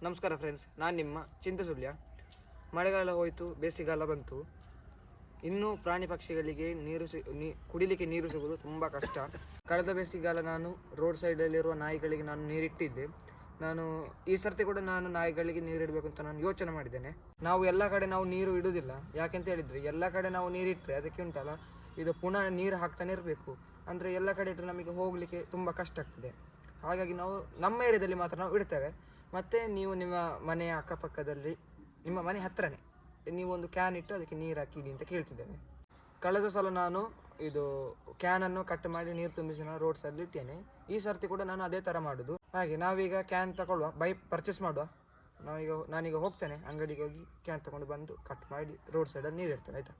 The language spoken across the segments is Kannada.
ನಮಸ್ಕಾರ ಫ್ರೆಂಡ್ಸ್, ನಾನು ನಿಮ್ಮ ಚಿಂತಸುಳ್ಯ. ಮಳೆಗಾಲ ಹೋಯಿತು, ಬೇಸಿಗೆಗಾಲ ಬಂತು. ಇನ್ನೂ ಪ್ರಾಣಿ ಪಕ್ಷಿಗಳಿಗೆ ಕುಡಿಲಿಕ್ಕೆ ನೀರು ಸಿಗೋದು ತುಂಬ ಕಷ್ಟ. ಕಳೆದ ಬೇಸಿಗೆಗಾಲ ನಾನು ರೋಡ್ ಸೈಡಲ್ಲಿರುವ ನಾಯಿಗಳಿಗೆ ನಾನು ನೀರಿಟ್ಟಿದ್ದೆ. ಈ ಸರ್ತಿ ಕೂಡ ನಾನು ನಾಯಿಗಳಿಗೆ ನೀರಿಡಬೇಕು ಅಂತ ನಾನು ಯೋಚನೆ ಮಾಡಿದ್ದೇನೆ. ನಾವು ಎಲ್ಲ ಕಡೆ ನಾವು ನೀರು ಇಡುವುದಿಲ್ಲ. ಯಾಕೆಂತ ಹೇಳಿದರೆ, ಎಲ್ಲ ಕಡೆ ನಾವು ನೀರಿಟ್ಟರೆ ಅದಕ್ಕೆ ಉಂಟಲ್ಲ, ಇದು ಪುನಃ ನೀರು ಹಾಕ್ತಾನೆ ಇರಬೇಕು. ಅಂದರೆ ಎಲ್ಲ ಕಡೆ ಇಟ್ಟರೆ ನಮಗೆ ಹೋಗಲಿಕ್ಕೆ ತುಂಬ ಕಷ್ಟ ಆಗ್ತದೆ. ಹಾಗಾಗಿ ನಾವು ನಮ್ಮ ಏರಿಯಾದಲ್ಲಿ ಮಾತ್ರ ನಾವು ಇಡ್ತೇವೆ. ಮತ್ತು ನೀವು ನಿಮ್ಮ ಮನೆಯ ಅಕ್ಕಪಕ್ಕದಲ್ಲಿ, ನಿಮ್ಮ ಮನೆ ಹತ್ತಿರನೇ ನೀವು ಒಂದು ಕ್ಯಾನ್ ಇಟ್ಟು ಅದಕ್ಕೆ ನೀರು ಹಾಕಿಡಿ ಅಂತ ಕೇಳ್ತಿದ್ದೇನೆ. ಕಳೆದ ಸಲ ನಾನು ಇದು ಕ್ಯಾನನ್ನು ಕಟ್ ಮಾಡಿ ನೀರು ತುಂಬಿಸಿ ನಾನು ರೋಡ್ ಸೈಡಲ್ಲಿ ಇಟ್ಟೇನೆ. ಈ ಸರ್ತಿ ಕೂಡ ನಾನು ಅದೇ ಥರ ಮಾಡೋದು. ಹಾಗೆ ನಾವೀಗ ಕ್ಯಾನ್ ತಗೊಳ್ಳುವ, ಪರ್ಚೇಸ್ ಮಾಡುವ. ನಾನೀಗ ಹೋಗ್ತೇನೆ ಅಂಗಡಿಗೆ, ಹೋಗಿ ಕ್ಯಾನ್ ತಗೊಂಡು ಬಂದು ಕಟ್ ಮಾಡಿ ರೋಡ್ ಸೈಡಲ್ಲಿ ನೀರು ಇರ್ತೇನೆ, ಆಯಿತಾ?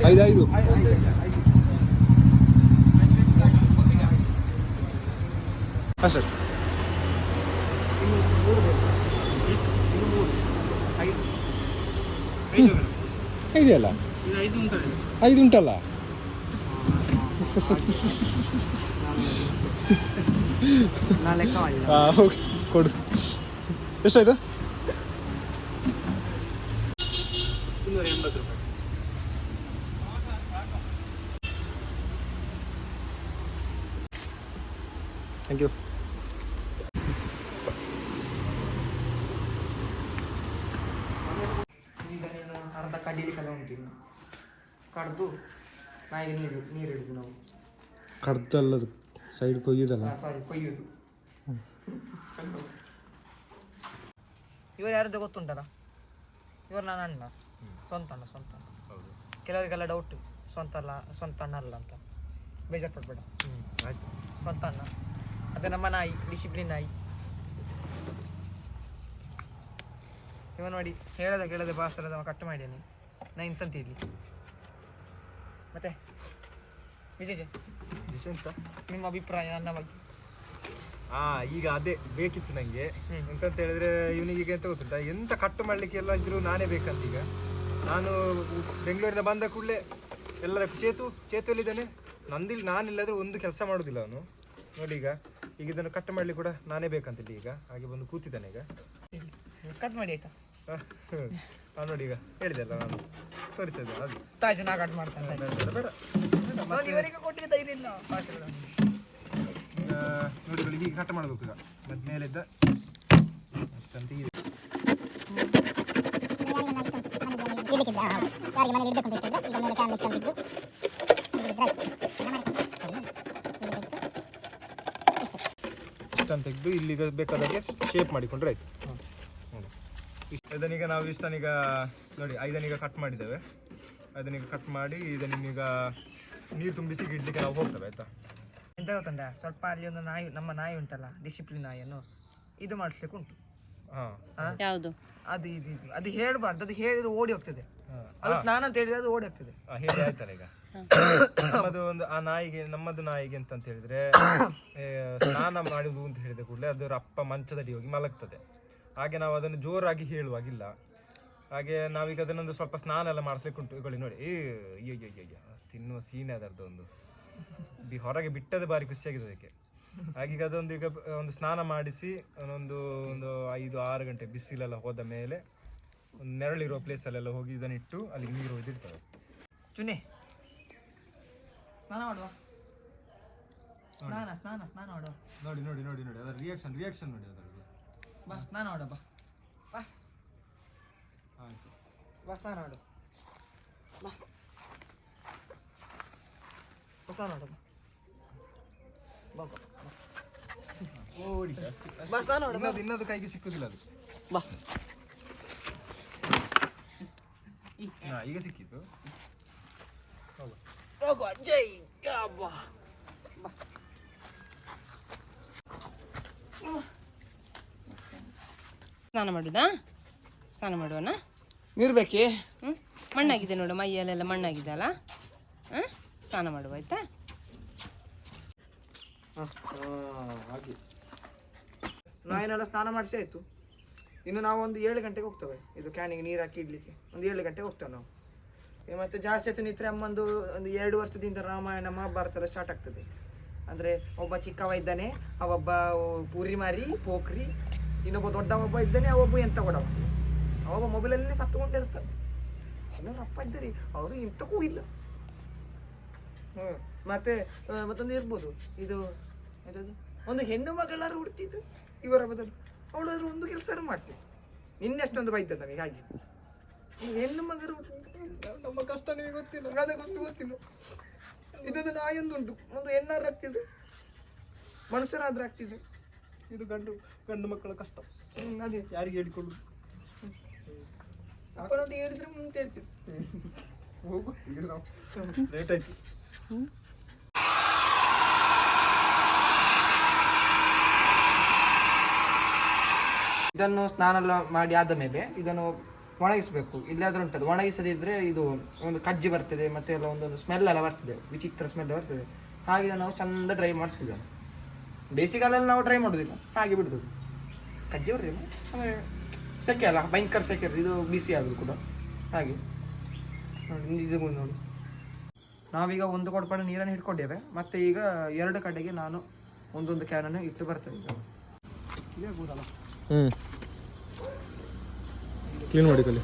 ಐದು ಅಷ್ಟೇ. ಇದೆಯಲ್ಲ, 5 ಉಂಟಲ್ಲ. ಕೊಡು. ಎಷ್ಟಾಯ್ತು? 280 ರೂಪಾಯಿ. Thank you. ಈಗ ನೀನು ಅರ್ಧ ಕಡಿಲಿಕ್ಕೆಲ್ಲ ಉಂಟು. ಇನ್ನು ಕಡ್ದು ನಾಯಿಗೆ ನೀರು ಇಡುದು ನಾವು. ಕಡ್ದಲ್ಲದು ಸೈಡ್ ಕೊಯ್ಯುದಲ್ಲ. ಸಾರಿ, ಕೊಯ್ಯುದು. ಇವರು ಯಾರದ್ದು ಗೊತ್ತುಂಟಲ್ಲ, ಇವರು ನನ್ನ ಅಣ್ಣ, ಸ್ವಂತ ಅಣ್ಣ. ಕೆಲವರಿಗೆಲ್ಲ ಡೌಟ್, ಸ್ವಂತ ಅಣ್ಣ ಅಲ್ಲ ಅಂತ. ಬೇಜಾರು ಪಡ್ಬೇಡ. ಆಯ್ತು, ಸ್ವಂತ ಅಣ್ಣ. ಅದೇ ನಮ್ಮ ನಾಯಿ, ಡಿಸಿಪ್ಲಿನ್ ನಾಯಿ. ಇವ ನೋಡಿ, ಕೇಳದೆ ಬಾಸರದ ಕಟ್ ಮಾಡಿದ್ದೇನೆ. ನಾ ಇಂತಂತ ಇಲ್ಲಿ ಮತ್ತೆ ವಿಶೇಷ ಎಂತ ನಿಮ್ಮ ಅಭಿಪ್ರಾಯ ನನ್ನ ಬಗ್ಗೆ? ಈಗ ಅದೇ ಬೇಕಿತ್ತು ನನಗೆ. ಎಂತಂತ ಹೇಳಿದ್ರೆ, ಇವನಿಗೆ ಎಂತ ಗೊತ್ತುಂಟ, ಎಂತ ಕಟ್ಟು ಮಾಡಲಿಕ್ಕೆ ಎಲ್ಲ ಇದ್ರು ನಾನೇ ಬೇಕಂತ. ಈಗ ನಾನು ಬೆಂಗಳೂರಿಂದ ಬಂದ ಕೂಡಲೇ ಎಲ್ಲದಕ್ಕೂ ಚೇತುವಲ್ಲಿದ್ದಾನೆ. ನಾನಿಲ್ಲದ್ರೆ ಒಂದು ಕೆಲಸ ಮಾಡೋದಿಲ್ಲ ಅವನು. ನೋಡಿ, ಈಗ ಇದನ್ನು ಕಟ್ ಮಾಡಲಿಕ್ಕೆ ಕೂಡ ನಾನೇ ಬೇಕಂತಿಲ್ಲ. ಈಗ ಹಾಗೆ ಬಂದು ಕೂತಿದ್ದಾನೆ. ಈಗ ಕಟ್ ಮಾಡಿ ಆಯ್ತಾ? ನೋಡಿ, ಈಗ ಹೇಳಿದೆಲ್ಲ ನಾನು ತೋರಿಸಿದೆ. ಅದು ತಾಜ್ ನಾ ಕಟ್ ಮಾಡ್ತಾನೆ. ಬೇಡ ಇವರಿಗೆ ಕೊಟ್ಟಿಗೆ ಧೈರ್ಯ ಇಲ್ಲ. ಈಗ ನೋಡಿ, ಹೀಗೆ ಕಟ್ ಮಾಡಬೇಕು. ಈಗ ಮತ್ತೆ ಮೇಲಿದ್ದ ಅಷ್ಟಂತ ಇದೆ. ಇಷ್ಟನ್ನು ತೆಗೆದು ಇಲ್ಲಿಗೆ ಬೇಕಾದಾಗೆ ಶೇಪ್ ಮಾಡಿಕೊಂಡ್ರೆ ಆಯ್ತು. ಇದನ್ನೀಗ ನಾವು ಇಷ್ಟನ್ನೀಗ ನೋಡಿ, ಇದನ್ನೀಗ ಕಟ್ ಮಾಡಿದ್ದೇವೆ. ಅದನ್ನೀಗ ಕಟ್ ಮಾಡಿ ಇದನ್ನೀಗ ನೀರು ತುಂಬಿಸಿ ಇಡ್ಲಿಕ್ಕೆ ನಾವು ಹೋಗ್ತೇವೆ, ಆಯ್ತಾ? ಎಂತ ಗೊತ್ತುಂಟ, ಸ್ವಲ್ಪ ಅಲ್ಲಿ ಒಂದು ನಾಯಿ, ನಮ್ಮ ನಾಯಿ ಉಂಟಲ್ಲ, ಡಿಸಿಪ್ಲಿನ್ ನಾಯಿಯನ್ನು ಇದು ಮಾಡಿಸ್ಲಿಕ್ಕೆ ಉಂಟು. ಯಾವುದು ಅದು ಅದು ಹೇಳ್ಬಾರ್ದು. ಅದು ಹೇಳಿದ್ರೆ ಓಡಿ ಹೋಗ್ತದೆ. ಅದು ಸ್ನಾನ ಅಂತ ಹೇಳಿದ್ರೆ ಅದು ಓಡಿ ಹೋಗ್ತದೆ. ಹೇಳಿ ಆಯ್ತಲ್ಲ. ಈಗ ನಮ್ಮದು ಒಂದು ನಮ್ಮದು ನಾಯಿಗೆ ಅಂತ ಹೇಳಿದ್ರೆ, ಸ್ನಾನ ಮಾಡುವುದು ಅಂತ ಹೇಳಿದ ಕೂಡಲೇ ಅದರ ಅಪ್ಪ ಮಂಚದಡಿ ಹೋಗಿ ಮಲಗ್ತದೆ. ಹಾಗೆ ನಾವು ಅದನ್ನು ಜೋರಾಗಿ ಹೇಳುವಾಗಿಲ್ಲ. ಹಾಗೆ ನಾವೀಗ ಅದನ್ನೊಂದು ಸ್ವಲ್ಪ ಸ್ನಾನ ಎಲ್ಲ ಮಾಡಿಸ್ಲಿಕ್ಕೆ ಉಂಟು. ಇಗೊಳ್ಳಿ ನೋಡಿ, ಅಯ್ಯಯ್ಯಯ್ಯ ತಿನ್ನುವ ಸೀನೆ ಅದರದ್ದು ಒಂದು ಹೊರಗೆ ಬಿಟ್ಟದೆ ಭಾರಿ ಖುಷಿಯಾಗಿದೆ ಅದಕ್ಕೆ. ಹಾಗೀಗ ಅದೊಂದು ಈಗ ಒಂದು ಸ್ನಾನ ಮಾಡಿಸಿ ಒಂದು 5-6 ಗಂಟೆ ಬಿಸಿಲೆಲ್ಲ ಹೋದ ಮೇಲೆ ಒಂದು ನೆರಳಿರೋ ಪ್ಲೇಸಲ್ಲೆಲ್ಲ ಹೋಗಿ ಇದನ್ನಿಟ್ಟು ಅಲ್ಲಿ ನೀರು ಒಯ್ದಿರ್ತದೆ. ಚುನ್ನಿ, ಸ್ನಾನ ಮಾಡುವ. ಸ್ನಾನ ಮಾಡುವ. ನೋಡಿ ಅದರ ರಿಯಾಕ್ಷನ್ ನೋಡಿ ಅದರದ್ದು. ಬಾ, ಸ್ನಾನ ಮಾಡು. ಬಾ ಆಯಿತು, ಬಾ ಸ್ನಾನ ಮಾಡು. ಸ್ನಾನ ಮಾಡು. ಬಾ ಸ್ನಾನ ಮಾಡು. ಇನ್ನದು ಕೈಗೆ ಸಿಕ್ಕುದಿಲ್ಲ ಅದು. ಬಾ, ಈಗ ಸಿಕ್ಕಿತ್ತು. ಹೋಗುವ. ಜೈ ಬಾ. ಸ್ನಾನ ಮಾಡುವನ? ನೀರು ಬೇಕೇ? ಮಣ್ಣಾಗಿದೆ ನೋಡು, ಮೈಯಲ್ಲೆಲ್ಲ ಮಣ್ಣಾಗಿದೆ ಅಲ್ಲ. ಸ್ನಾನ ಮಾಡುವ, ಆಯ್ತಾ? ಹಾಗೆ ನಾಯಿನೆಲ್ಲ ಸ್ನಾನ ಮಾಡಿಸಿ ಆಯಿತು. ಇನ್ನು ನಾವು ಒಂದು 7 ಗಂಟೆಗೆ ಹೋಗ್ತೇವೆ. ಇದು ಕ್ಯಾನಿಗೆ ನೀರು ಹಾಕಿ ಇಡ್ಲಿಕ್ಕೆ ಒಂದು 7 ಗಂಟೆಗೆ ಹೋಗ್ತೇವೆ ನಾವು. ಮತ್ತು ಜಾಸ್ತಿ ಹೊತ್ತು ನಿಂತರೆ ಅಮ್ಮಂದು ಒಂದು 2 ವರ್ಷದಿಂದ ರಾಮಾಯಣ ಮಹಾಭಾರತ ಎಲ್ಲ ಸ್ಟಾರ್ಟ್ ಆಗ್ತದೆ. ಅಂದರೆ ಒಬ್ಬ ಚಿಕ್ಕವ ಇದ್ದಾನೆ, ಅವೊಬ್ಬ ಪೂರಿ ಮಾರಿ ಪೋಖ್ರಿ, ಇನ್ನೊಬ್ಬ ದೊಡ್ಡ ಒಬ್ಬ ಇದ್ದಾನೆ, ಅವೊಬ್ಬ ಎಂತ ಕೊಡವ, ಅವೊಬ್ಬ ಮೊಬೈಲಲ್ಲಿ ಸತ್ತುಕೊಂಡಿರ್ತಾನೆ. ಇನ್ನೊಂದು ಅಪ್ಪ ಇದ್ದಾರೆ, ಅವರು ಇಂಥಕ್ಕೂ ಇಲ್ಲ. ಮತ್ತೆ ಮತ್ತೊಂದು ಇರ್ಬೋದು, ಇದು ಎಂಥದ್ದು, ಒಂದು ಹೆಣ್ಣು ಮಗಳಾರು ಹುಡ್ತಿದ್ರು ಇವರ ಬದಲು, ಅವಳಾದ್ರೂ ಒಂದು ಕೆಲಸ ಮಾಡ್ತಿದ್ರು. ನಿನ್ನೆಷ್ಟೊಂದು ಬೈತದ ನಮಗೆ ಹಾಗೆ, ಹೆಣ್ಣು ಮಗರು ನಮ್ಮ ಕಷ್ಟ ನಿಮಗೆ ಗೊತ್ತಿಲ್ಲ, ಅದಕ್ಕಷ್ಟು ಗೊತ್ತಿಲ್ಲ. ಇದೊಂದು ನಾಯೊಂದುಂಟು, ಒಂದು ಹೆಣ್ಣಾರು ಆಗ್ತಿದ್ರು, ಮನುಷ್ಯರಾದ್ರೂ ಆಗ್ತಿದ್ರು. ಇದು ಗಂಡು ಮಕ್ಕಳ ಕಷ್ಟ. ಅದೇ ಯಾರಿಗೆ ಹೇಳಿಕೊಳ್ಳು, ಅಪ್ಪನೊಟ್ಟು ಹೇಳಿದ್ರೆ ಮುಂದೆ ಹೇಳ್ತಿದ್ರು. ಹೋಗು, ಲೇಟ್ ಆಯ್ತು. ಇದನ್ನು ಸ್ನಾನ ಎಲ್ಲ ಮಾಡಿ ಆದ ಮೇಲೆ ಇದನ್ನು ಒಣಗಿಸಬೇಕು. ಇಲ್ಲಾದ್ರೂ ಉಂಟದು, ಒಣಗಿಸದಿದ್ರೆ ಇದು ಒಂದು ಕಜ್ಜಿ ಬರ್ತದೆ, ಮತ್ತೆ ಎಲ್ಲ ಒಂದೊಂದು ಸ್ಮೆಲ್ ಎಲ್ಲ ಬರ್ತದೆ, ವಿಚಿತ್ರ ಸ್ಮೆಲ್ ಬರ್ತದೆ. ಹಾಗೆ ನಾವು ಚಂದ ಡ್ರೈ ಮಾಡಿಸಿದ್ದೇವೆ. ಬೇಸಿಗೆಲ್ಲ ನಾವು ಡ್ರೈ ಮಾಡೋದಿಲ್ಲ, ಹಾಗೆ ಬಿಡುದು. ಕಜ್ಜಿ ಬರ್ತದೆ, ಆಮೇಲೆ ಸೆಕೆ ಅಲ್ಲ, ಭಯಂಕರ ಸೆಕೆ ಇರ್ತದೆ, ಇದು ಬಿಸಿ ಆಗೋದು ಕೂಡ ಹಾಗೆ ನೋಡಿ. ಇದು ನೋಡಿ, ನಾವೀಗ ಒಂದು ಕೊಡಪಾಡು ನೀರನ್ನು ಹಿಡ್ಕೊಂಡೇವೆ. ಮತ್ತು ಈಗ 2 ಕಡೆಗೆ ನಾನು ಒಂದೊಂದು ಕ್ಯಾನನ್ನು ಇಟ್ಟು ಬರ್ತೇನೆ. ಇದೇ ಕೂದಲ್ಲ ಕ್ಲೀನ್ ಮಾಡಿ ಕಲಿ.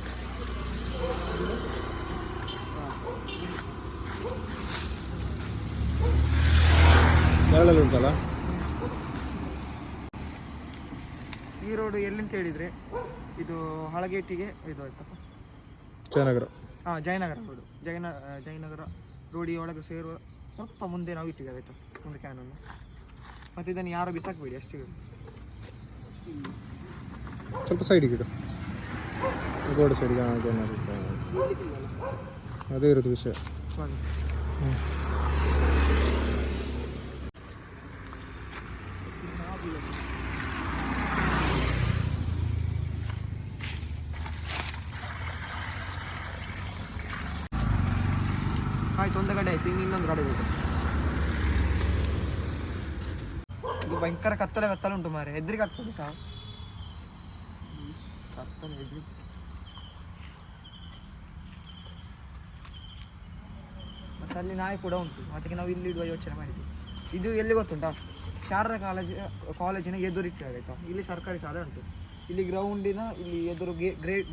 ನೆರಳಲ್ಲಿ ಉಂಟಲ್ಲ. ಈ ರೋಡು ಎಲ್ಲಿಂತ ಹೇಳಿದರೆ ಇದು ಹಳಗೇಟಿಗೆ ಇದು ಆಯ್ತಪ್ಪ, ಜಯನಗರ. ಜಯನಗರ ರೋಡು, ಜಯನಗರ ರೋಡಿಗೆ ಒಳಗೆ ಸೇರುವ ಸ್ವಲ್ಪ ಮುಂದೆ ನಾವು ಇಟ್ಟಿದ್ದೇವೆ ಆಯಿತಾ ಒಂದು ಕ್ಯಾನನ್ನು. ಮತ್ತು ಇದನ್ನು ಯಾರು ಬಿಸಾಕಬೇಡಿ ಅಷ್ಟೇ. ಸ್ವಲ್ಪ ಸೈಡಿಗೆ ಇಡು, ಗೋಡೆ ಸೈಡಿಗೆ. ಅದೇ ಇರೋದು ವಿಷಯ. ಆಯ್ತು, ಒಂದು ಕಡೆ ಆಯ್ತು, ಇನ್ನೊಂದು ಕಡೆ ಹೋಗುದು. ಇದು ಭಯಂಕರ ಕತ್ತಲೆ ಉಂಟು ಮಾರೆ, ಹೆದ್ರಿಗೆ ಆಗ್ತದೆ ಸಹ ಕತ್ತಲೆ ಹೆದ್ರಿ. ಮತ್ತು ಅಲ್ಲಿ ನಾಯಿ ಕೂಡ ಉಂಟು, ಅದಕ್ಕೆ ನಾವು ಇಲ್ಲಿ ಇಡುವ ಯೋಚನೆ ಮಾಡಿದ್ವಿ. ಇದು ಎಲ್ಲಿ ಗೊತ್ತುಂಟಾ, ಶಾರದಾ ಕಾಲೇಜಿನ ಎದುರಿರ್ತದೆ ಆಯಿತಾ. ಇಲ್ಲಿ ಸರ್ಕಾರಿ ಶಾಲೆ ಉಂಟು, ಇಲ್ಲಿ ಗ್ರೌಂಡಿನ ಇಲ್ಲಿ ಎದುರು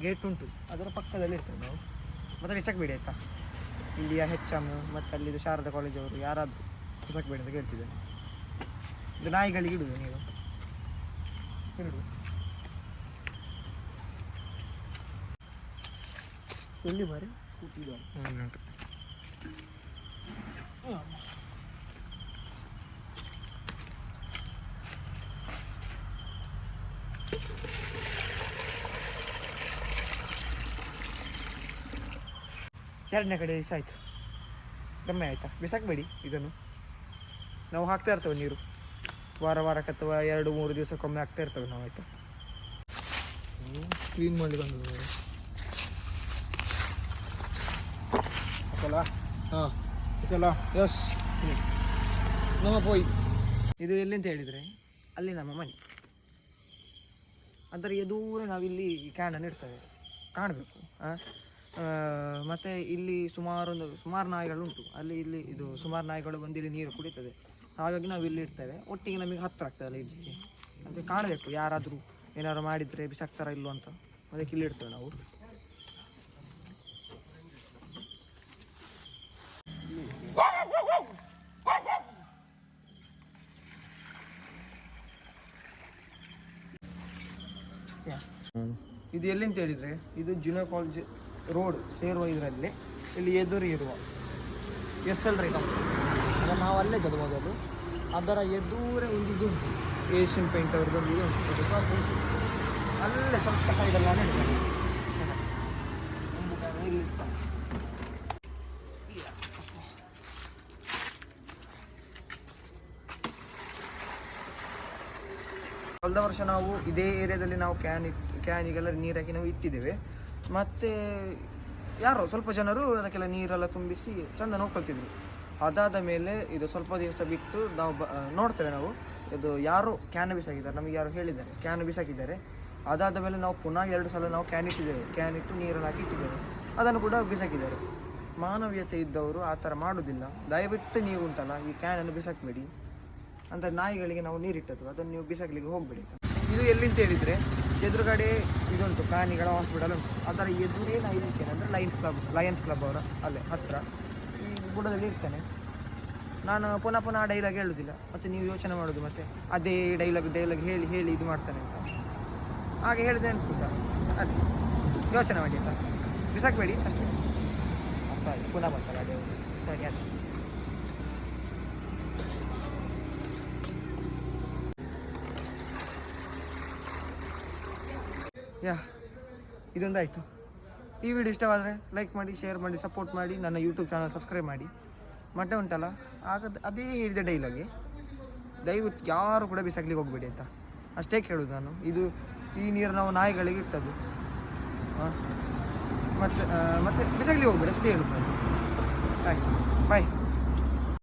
ಗೇಟ್ ಉಂಟು, ಅದರ ಪಕ್ಕದಲ್ಲಿ ಇರ್ತೇವೆ ನಾವು. ಮತ್ತು ಬಿಸಾಕಬೇಡಿ ಆಯಿತಾ, ಇಲ್ಲಿಯ HM ಮತ್ತು ಅಲ್ಲಿದ್ದು ಶಾರದಾ ಕಾಲೇಜವರು ಯಾರಾದರೂ ಬಿಸಾಕಬೇಡಿ ಅಂತ ಕೇಳ್ತಿದ್ದೇನೆ. ಇದು ನಾಯಿಗಳಿಗೆ ಇಡುದು, ನೀವು ಇಡುದು. ಎಲ್ಲಿ ಬಾರಿ ಕೂತಿದ್ದಾರೆ. ಎರಡನೇ ಕಡೆ ದಿವಸ ಆಯಿತು, ಕಮ್ಮಿ ಆಯಿತಾ. ಬಿಸಾಕಬೇಡಿ ಇದನ್ನು, ನಾವು ಹಾಕ್ತಾ ಇರ್ತೇವೆ ನೀರು, ವಾರಕ್ಕೆ ಅಥವಾ 2-3 ದಿವಸಕ್ಕೊಮ್ಮೆ ಹಾಕ್ತಾ ಇರ್ತೇವೆ ನಾವು ಆಯಿತಾ. ಕ್ಲೀನ್ ಮಾಡಲಿಕ್ಕೆ ಬಂದದ್ದು ಎಸ್ ನಮ್ಮ ಪೋಯ್. ಇದು ಎಲ್ಲಿಂತ ಹೇಳಿದರೆ ಅಲ್ಲಿ ನಮ್ಮ ಮನೆ, ಅದರ ಎದುರೇ ನಾವಿಲ್ಲಿ ಕ್ಯಾನನ್ನು ಇಡ್ತೇವೆ, ಕಾಣಬೇಕು. ಮತ್ತು ಇಲ್ಲಿ ಸುಮಾರು ನಾಯಿಗಳು ಉಂಟು, ಇಲ್ಲಿ ಇದು ಸುಮಾರು ನಾಯಿಗಳು ಬಂದು ಇಲ್ಲಿ ನೀರು ಕುಡಿತದೆ. ಹಾಗಾಗಿ ನಾವು ಇಲ್ಲಿ ಇಡ್ತೇವೆ, ಒಟ್ಟಿಗೆ ನಮಗೆ ಹತ್ತಿರ ಆಗ್ತದಲ್ಲ ಇದಕ್ಕೆ, ಅದಕ್ಕೆ ಕಾಣಬೇಕು ಯಾರಾದರೂ ಏನಾದ್ರು ಮಾಡಿದರೆ ಬಿಸಾಕ್ತಾರ ಇಲ್ಲೋ ಅಂತ, ಅದಕ್ಕೆ ಇಲ್ಲಿ ಇಡ್ತೇವೆ ನಾವು. ಇದು ಎಲ್ಲಿಂತ ಹೇಳಿದರೆ ಇದು ಜೂನಿಯರ್ ಕಾಲೇಜ್ ರೋಡ್ ಸೇರುವ ಇದರಲ್ಲಿ ಇಲ್ಲಿ ಎದುರು ಇರುವ SL ರೈ ಕಂಪನಿ, ಅದನ್ನು ನಾವು ಅಲ್ಲೇ ಜದ ಮೊದಲು. ಅದರ ಎದುರೇ ಒಂದು ಇದು ಉಂಟು, ಏಷ್ಯನ್ ಪೇಂಟ್ ಅವ್ರದ್ದು ಇದು ಉಂಟು, ಸ್ವಲ್ಪ ಉಂಟು ಅಲ್ಲೇ ಸ್ವಲ್ಪ ಸೈಡೆಲ್ಲ ನಡೀತಾರೆ. ಇಲ್ಲಿ ಇರ್ತಾನೆ. ಕಳೆದ ವರ್ಷ ನಾವು ಇದೇ ಏರಿಯಾದಲ್ಲಿ ನಾವು ಕ್ಯಾನಿಗೆಲ್ಲ ನೀರಾಕಿ ನಾವು ಇಟ್ಟಿದ್ದೇವೆ. ಮತ್ತು ಯಾರೋ ಸ್ವಲ್ಪ ಜನರು ಅದಕ್ಕೆಲ್ಲ ನೀರೆಲ್ಲ ತುಂಬಿಸಿ ಚೆಂದ ನೋಡ್ಕೊಳ್ತಿದ್ರು. ಅದಾದ ಮೇಲೆ ಇದು ಸ್ವಲ್ಪ ದಿವಸ ಬಿಟ್ಟು ನಾವು ನೋಡ್ತೇವೆ ನಾವು ಇದು ಯಾರು ಕ್ಯಾನ್ ಬಿಸಾಕಿದ್ದಾರೆ, ನಮಗೆ ಯಾರು ಹೇಳಿದ್ದಾರೆ ಕ್ಯಾನ್ ಬಿಸಾಕಿದ್ದಾರೆ. ಅದಾದ ಮೇಲೆ ನಾವು ಪುನಃ 2 ಸಲ ನಾವು ಕ್ಯಾನ್ ಇಟ್ಟಿದ್ದೇವೆ, ಕ್ಯಾನ್ ಇಟ್ಟು ನೀರನ್ನು ಹಾಕಿ ಇಟ್ಟಿದ್ದೇವೆ, ಅದನ್ನು ಕೂಡ ಬಿಸಾಕಿದ್ದಾರೆ. ಮಾನವೀಯತೆ ಇದ್ದವರು ಆ ಥರ ಮಾಡೋದಿಲ್ಲ. ದಯವಿಟ್ಟು ನೀವು ಉಂಟಲ್ಲ ಈ ಕ್ಯಾನನ್ನು ಬಿಸಾಕಬೇಡಿ. ಅಂತ ನಾಯಿಗಳಿಗೆ ನಾವು ನೀರಿಟ್ಟದ್ದು ಅದನ್ನು ನೀವು ಬಿಸಾಕಲಿಕ್ಕೆ ಹೋಗಬೇಡಿ. ಇದು ಎಲ್ಲಿಂತ ಹೇಳಿದರೆ ಎದುರುಗಡೆ ಇದುಂಟು ಪ್ರಾಣಿಗಳ ಹಾಸ್ಪಿಟಲ್ ಉಂಟು, ಅದರ ಎದುರೇ ನಾನು ಇರ್ತೇನೆ. ಅಂದರೆ ಲಯನ್ಸ್ ಕ್ಲಬ್ ಅವರ ಅಲ್ಲೇ ಹತ್ತಿರ ಈ ಬುಡದಲ್ಲಿ ಇರ್ತೇನೆ. ನಾನು ಪುನಃ ಆ ಡೈಲಾಗ್ ಹೇಳೋದಿಲ್ಲ. ಮತ್ತು ನೀವು ಯೋಚನೆ ಮಾಡೋದು ಮತ್ತೆ ಅದೇ ಡೈಲಾಗ್ ಹೇಳಿ ಇದು ಮಾಡ್ತಾನೆ ಅಂತ ಹಾಗೆ ಹೇಳಿದೆ ಅನ್ಕೂಟ. ಅದೇ ಯೋಚನೆ ಮಾಡಿ ಅಂತ ಬಿಸಾಕಬೇಡಿ ಅಷ್ಟೇ. ಸಾರಿ ಪುನಃ ಬಂತಲ್ಲ ಅದೇ ಸರಿ ಅದು. ಇದೊಂದಾಯಿತು. ಈ ವಿಡಿಯೋ ಇಷ್ಟವಾದರೆ ಲೈಕ್ ಮಾಡಿ, ಶೇರ್ ಮಾಡಿ, ಸಪೋರ್ಟ್ ಮಾಡಿ. ನನ್ನ ಯೂಟ್ಯೂಬ್ ಚಾನಲ್ ಸಬ್ಸ್ಕ್ರೈಬ್ ಮಾಡಿ. ಮತ್ತೆ ಉಂಟಲ್ಲ ಅದೇ ಹೇಳಿದ ಡೈಲಾಗೆ ದಯವಿಟ್ಟು ಯಾರು ಕೂಡ ಬಿಸಾಕ್ಲಿಕ್ಕೆ ಹೋಗಬೇಡಿ ಅಂತ ಅಷ್ಟೇ ಕೇಳೋದು ನಾನು. ಈ ನೀರು ನಾವು ನಾಯಿಗಳಿಗೆ ಇಟ್ಟದ್ದು. ಮತ್ತೆ ಬಿಸಾಕ್ಲಿಕ್ಕೆ ಹೋಗ್ಬೇಡಿ ಅಷ್ಟೇ ಹೇಳೋದು ನಾನು. ಬಾಯ್.